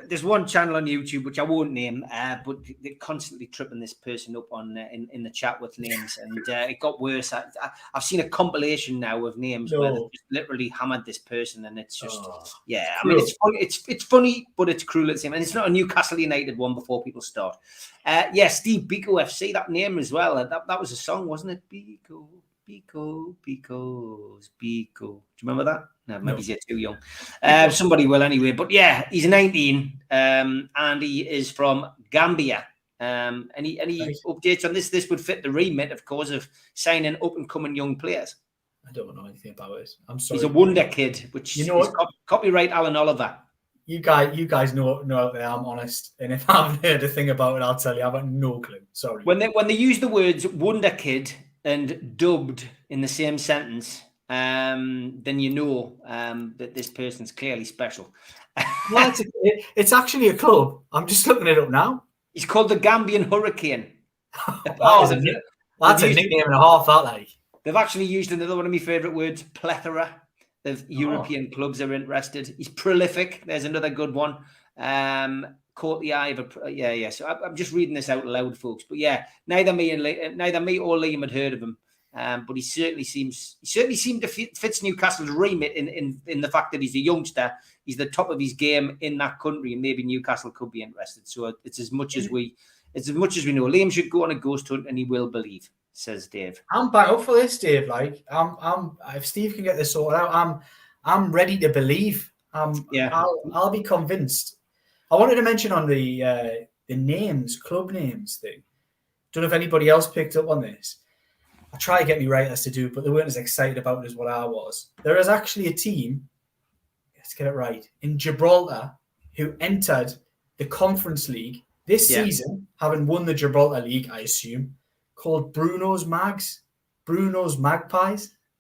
there's one channel on YouTube which I won't name, but they're constantly tripping this person up on in the chat with names, and it got worse. I've seen a compilation now of names where they've just literally hammered this person, and it's just I mean, it's funny, but it's cruel at the same time. And it's not a Newcastle United one before people start. Steve Biko FC, that name as well. That was a song, wasn't it? Biko. Do you remember that? No, maybe you're too young. Somebody will anyway. But yeah, he's 19 and he is from Gambia. Any updates on this? This would fit the remit, of course, of signing up and coming young players. I don't know anything about it. I'm sorry. He's a wonder kid, which is copyright Alan Oliver. You guys know out there, I'm honest. And if I haven't heard a thing about it, I'll tell you, I've got no clue. Sorry. When they use the words wonder kid and dubbed in the same sentence, then you know that this person's clearly special. Well, it's actually a club. I'm just looking it up now. He's called the Gambian Hurricane. That's a nickname and a half, that like. They've actually used another one of my favourite words, plethora of European clubs are interested. He's prolific. There's another good one. Caught the eye of a So I'm just reading this out loud, folks. But yeah, neither me or Liam had heard of him. But he certainly seemed to fits Newcastle's remit in the fact that he's a youngster. He's the top of his game in that country, and maybe Newcastle could be interested. So it's as much as we know. Liam should go on a ghost hunt, and he will believe, says Dave. I'm back up for this, Dave. Like I'm if Steve can get this sorted out, I'm ready to believe. I'll be convinced. I wanted to mention on the names, club names thing. Don't know if anybody else picked up on this. I try to get me writers to do, but they weren't as excited about it as what I was. There is actually a team, let's get it right, in Gibraltar who entered the Conference League this season, having won the Gibraltar League, I assume, called Bruno's Magpies.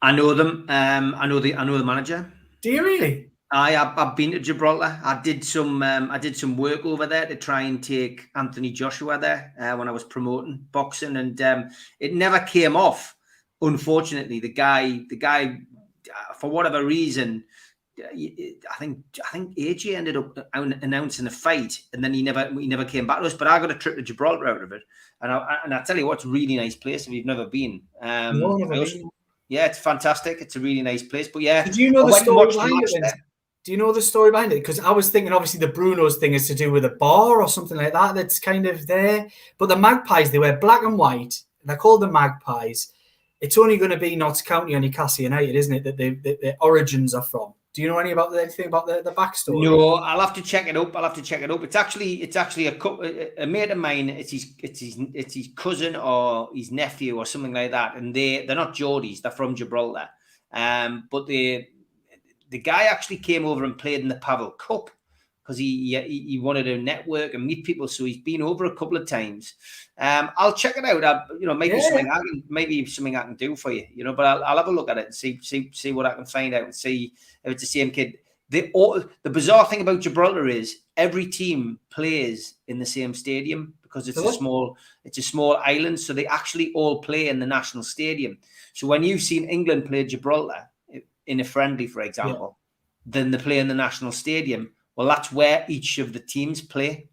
I know them. I know the manager. Do you really? I've been to Gibraltar. I did some work over there to try and take Anthony Joshua there when I was promoting boxing, and it never came off. Unfortunately, the guy, for whatever reason, I think AJ ended up announcing a fight, and then he never came back to us. But I got a trip to Gibraltar out of it, and I tell you what, it's a really nice place if you've never been. Yeah, it's fantastic. It's a really nice place. But yeah, did you know the story behind it? Do you know the story behind it? Because I was thinking, obviously, the Bruno's thing is to do with a bar or something like that. That's kind of there. But the Magpies, they wear black and white. And they're called the Magpies. It's only going to be Notts County or Newcastle United, isn't it? That the origins are from. Do you know anything about the backstory? No, I'll have to check it up. It's actually a mate of mine. It's his cousin or his nephew or something like that. And they're not Geordies. They're from Gibraltar. But the guy actually came over and played in the Pavel Cup because he wanted to network and meet people. So he's been over a couple of times. I'll check it out. Maybe something I can do for you. But I'll have a look at it and see what I can find out and see if it's the same kid. The bizarre thing about Gibraltar is every team plays in the same stadium because it's a small island. So they actually all play in the national stadium. So when you've seen England play Gibraltar in a friendly, for example, then they play in the national stadium. Well, that's where each of the teams play.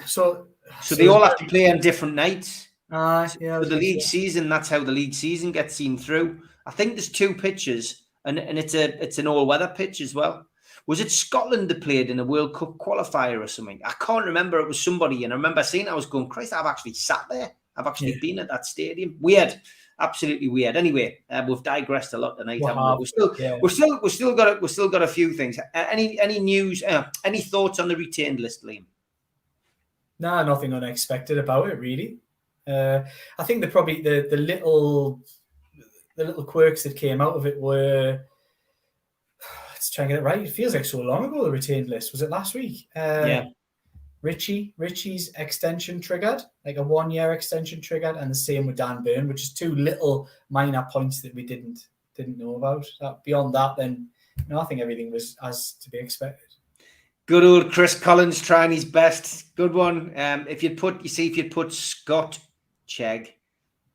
So they all have to play on different nights. For the league season, that's how the league season gets seen through. I think there's 2 pitches, and it's an all-weather pitch as well. Was it Scotland that played in a World Cup qualifier or something? I can't remember. It was somebody, and I remember seeing. I was going, Christ, I've actually sat there. I've actually been at that stadium. Weird. Absolutely weird. Anyway, we've digressed a lot tonight. We've still got a few things. Any news? Any thoughts on the retained list, Liam? No, nothing unexpected about it, really. I think the little quirks that came out of it were, let's Let's try and get it right. It feels like so long ago, the retained list. Was it last week? Yeah. Richie's extension triggered, like a 1 year extension triggered, and the same with Dan Burn, which is two little minor points that we didn't know about. Beyond that, then I think everything was as to be expected. Good old Chris Collins trying his best. Good one. If you'd put Scott Chegg,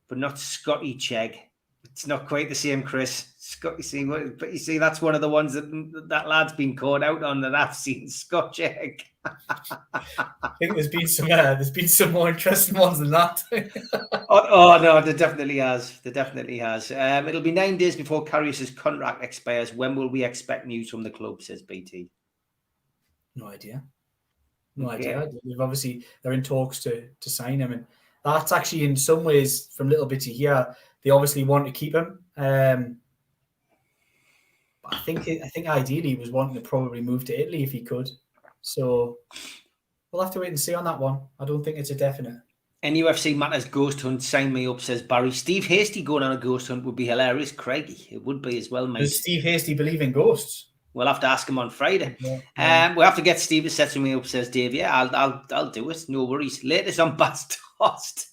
but not Scotty Chegg, it's not quite the same, Chris. Scott, you see, that's one of the ones that lad's been caught out on that I've seen. Scott Chegg. I think there's been some more interesting ones than that. oh no, there definitely has. It'll be 9 days before Karius's contract expires. When will we expect news from the club? Says BT. No idea. They're in talks to sign him, and that's actually in some ways, from little bit to here, they obviously want to keep him. But I think ideally he was wanting to probably move to Italy if he could. So we'll have to wait and see on that one. I don't think it's a definite. NUFC Matters Ghost Hunt, sign me up, says Barry. Steve Hasty going on a ghost hunt would be hilarious, Craigie. It would be as well, mate. Does Steve Hasty believe in ghosts? We'll have to ask him on Friday. Yeah. We'll have to get Steve to set me up, says Dave. Yeah, I'll do it. No worries. Latest on Bass Tossed.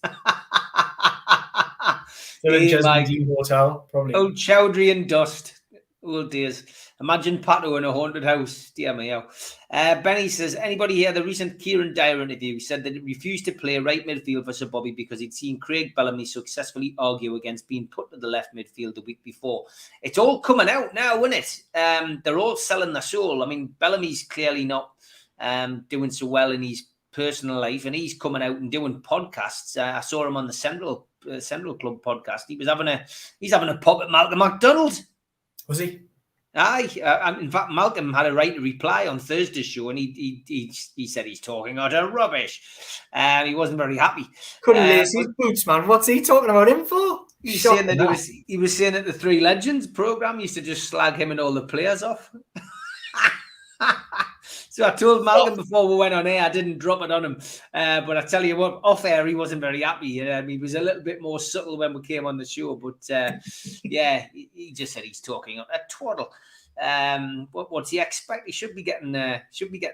Still in Jesmine Hotel, probably. Oh, Chowdhury and Dust. Old days. Imagine Pato in a haunted house. Dear me. Benny says, anybody hear the recent Kieran Dyer interview? He said that he refused to play right midfield for Sir Bobby because he'd seen Craig Bellamy successfully argue against being put to the left midfield the week before. It's all coming out now, isn't it? They're all selling their soul. I mean, Bellamy's clearly not doing so well in his personal life, and he's coming out and doing podcasts. I saw him on the Central Club podcast. He's having a pop at Malcolm McDonald. Was he? Aye. In fact, Malcolm had a right to reply on Thursday's show, and he said he's talking utter rubbish. He wasn't very happy. Couldn't lace his boots, man. What's he talking about him for? He was saying that the Three Legends programme used to just slag him and all the players off. So I told Malcolm before we went on air, I didn't drop it on him. But I tell you what, off air, he wasn't very happy. He was a little bit more subtle when we came on the show. But yeah, he just said he's talking a twaddle. What's he expect? He should be getting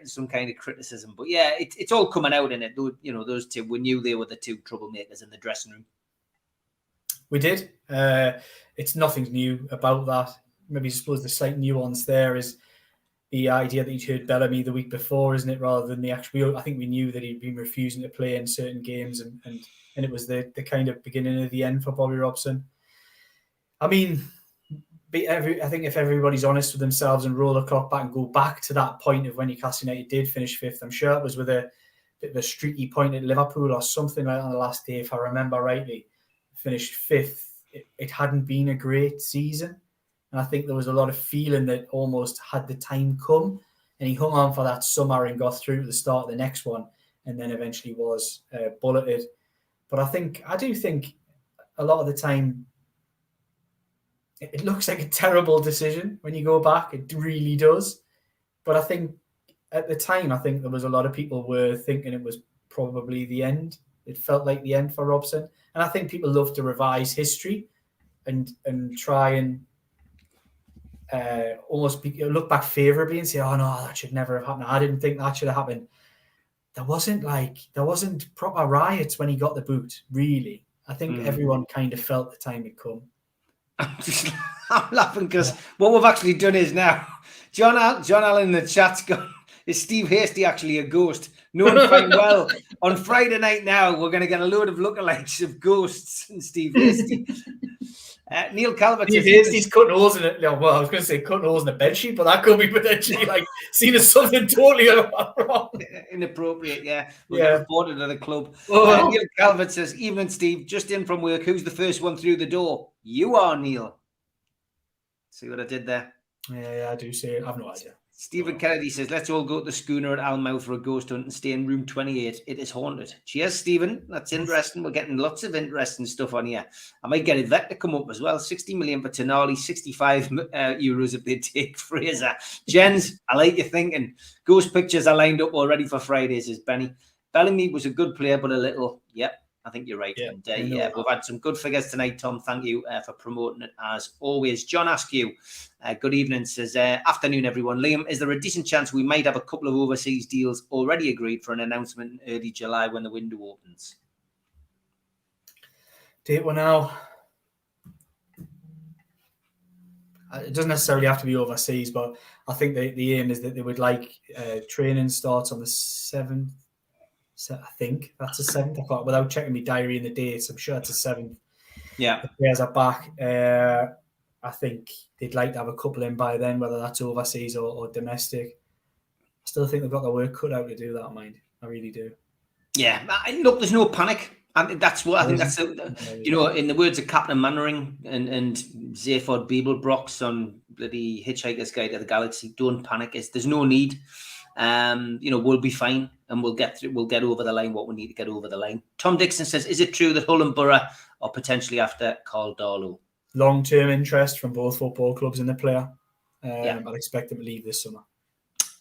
some kind of criticism. But yeah, it's all coming out in it. You know, those two, we knew they were the two troublemakers in the dressing room. We did. It's nothing new about that. Maybe I suppose the slight nuance there is the idea that he'd heard Bellamy the week before, isn't it? Rather than the actual, I think we knew that he'd been refusing to play in certain games, and it was the kind of beginning of the end for Bobby Robson. I mean, I think if everybody's honest with themselves and roll the clock back and go back to that point of when Newcastle United did finish fifth, I'm sure it was with a bit of a streaky point at Liverpool or something like that on the last day, if I remember rightly. Finished fifth. It hadn't been a great season. And I think there was a lot of feeling that almost had the time come, and he hung on for that summer and got through to the start of the next one, and then eventually was bulleted. But I do think a lot of the time it looks like a terrible decision when you go back. It really does. But I think at the time, I think there was a lot of people were thinking it was probably the end. It felt like the end for Robson. And I think people love to revise history and try and almost look back favourably and say, oh no, that should never have happened. I didn't think that should have happened. There wasn't proper riots when he got the boot, really. I think everyone kind of felt the time had come. I'm laughing because what we've actually done is now, John Allen in the chat's gone, is Steve Hasty actually a ghost? Known fine well. On Friday night now, we're going to get a load of lookalikes of ghosts and Steve Hasty. Neil Calvert says he's cutting holes in it. Well, I was going to say cutting holes in a bedsheet, but that could be potentially seen as something totally wrong. Inappropriate, yeah. We'll get reported at the club. Neil Calvert says, evening, Steve, just in from work. Who's the first one through the door? You are, Neil. See what I did there? Yeah, I do see it. I have no idea. Stephen Kennedy says, let's all go to the schooner at Almouth for a ghost hunt and stay in room 28. It is haunted. Cheers, Stephen. That's interesting. We're getting lots of interesting stuff on here. I might get Yvette to come up as well. 60 million for Tonali, 65 euros if they take Fraser. Jens, I like your thinking. Ghost pictures are lined up already for Friday, says Benny. Bellamy was a good player, but a little, I think you're right. Yeah, And we've had some good figures tonight, Tom. Thank you for promoting it as always. John Askew, good evening, says, afternoon, everyone. Liam, is there a decent chance we might have a couple of overseas deals already agreed for an announcement in early July when the window opens? Date one now. It doesn't necessarily have to be overseas, but I think the aim is that they would like training starts on the 7th. So I think that's the 7th. I can't, without checking my diary and the dates, I'm sure it's the 7th. Yeah. The players are back. I think they'd like to have a couple in by then, whether that's overseas or domestic. I still think they've got their work cut out to do that, mind. I really do. Yeah. Look, there's no panic. That's what I think. That's in the words of Captain Mannering and Zaphod Beeblebrox on bloody Hitchhiker's Guide to the Galaxy, don't panic. There's no need. We'll be fine and we'll get over the line what we need to get over the line. Tom Dixon says, is it true that Hull and Borough are potentially after Carl Darlow? Long-term interest from both football clubs in the player. I'd expect them to leave this summer.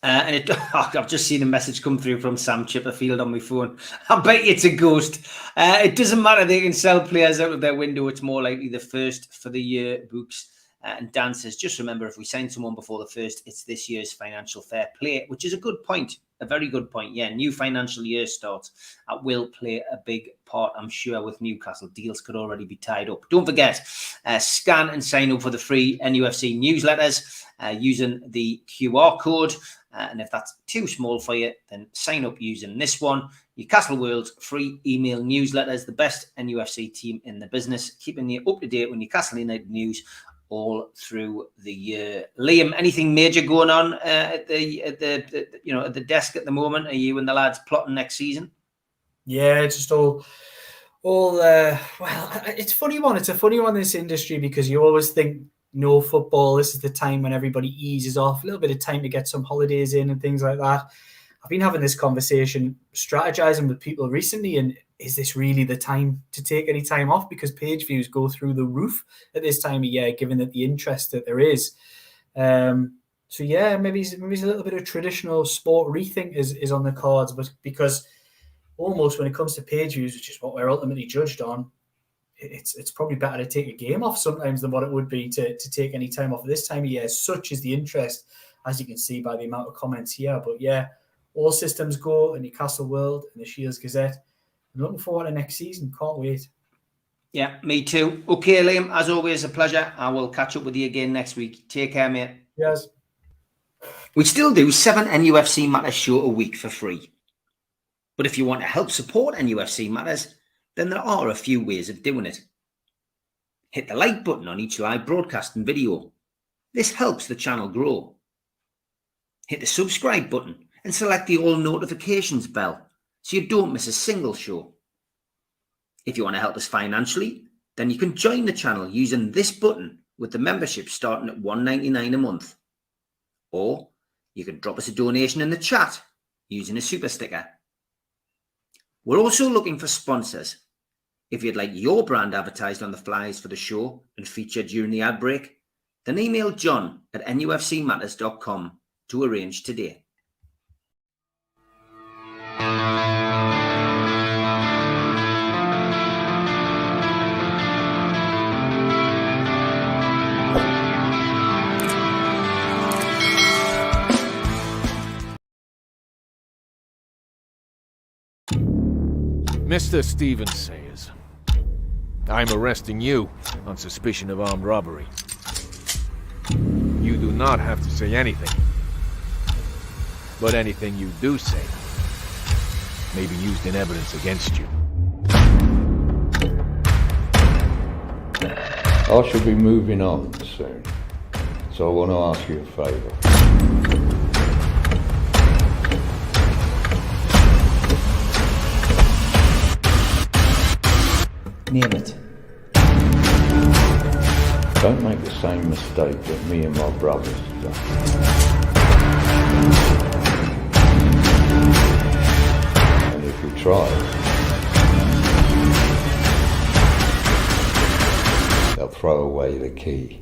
I've just seen a message come through from Sam Chipperfield on my phone. I bet you it's a ghost. It doesn't matter. They can sell players out of their window. It's more likely the first for the year books. And Dan says, just remember, if we sign someone before the first, it's this year's financial fair play, which is a good point. A very good point. Yeah, new financial year starts. That will play a big part, I'm sure, with Newcastle. Deals could already be tied up. Don't forget, scan and sign up for the free NUFC newsletters using the QR code. And if that's too small for you, then sign up using this one. Newcastle World's free email newsletters, the best NUFC team in the business, keeping you up to date with Newcastle United news all through the year. Liam, anything major going on at the desk at the moment? Are you and the lads plotting next season? Yeah, it's just all. Well, it's a funny one. It's a funny one in this industry because you always think no football. This is the time when everybody eases off, a little bit of time to get some holidays in and things like that. I've been having this conversation, strategizing with people recently, and is this really the time to take any time off? Because page views go through the roof at this time of year, given that the interest that there is. So yeah, maybe it's a little bit of traditional sport rethink is on the cards, but because almost when it comes to page views, which is what we're ultimately judged on, it's probably better to take a game off sometimes than what it would be to take any time off at this time of year. Such is the interest, as you can see by the amount of comments here. But yeah, all systems go in Newcastle World and the Shields Gazette. I'm looking forward to next season. Can't wait. Yeah, me too. Okay, Liam, as always, a pleasure. I will catch up with you again next week. Take care, mate. Yes. We still do 7 NUFC Matters show a week for free. But if you want to help support NUFC Matters, then there are a few ways of doing it. Hit the like button on each live broadcast and video. This helps the channel grow. Hit the subscribe button and select the all notifications bell so you don't miss a single show. If you want to help us financially, then you can join the channel using this button with the membership starting at $1.99 a month. Or you can drop us a donation in the chat using a super sticker. We're also looking for sponsors. If you'd like your brand advertised on the flyers for the show and featured during the ad break, then email John at nufcmatters.com to arrange today. Mr. Stephen Sayers, I'm arresting you on suspicion of armed robbery. You do not have to say anything. But anything you do say may be used in evidence against you. I shall be moving on soon, so I want to ask you a favour. Name it. Don't make the same mistake that me and my brothers have done. And if you try, they'll throw away the key.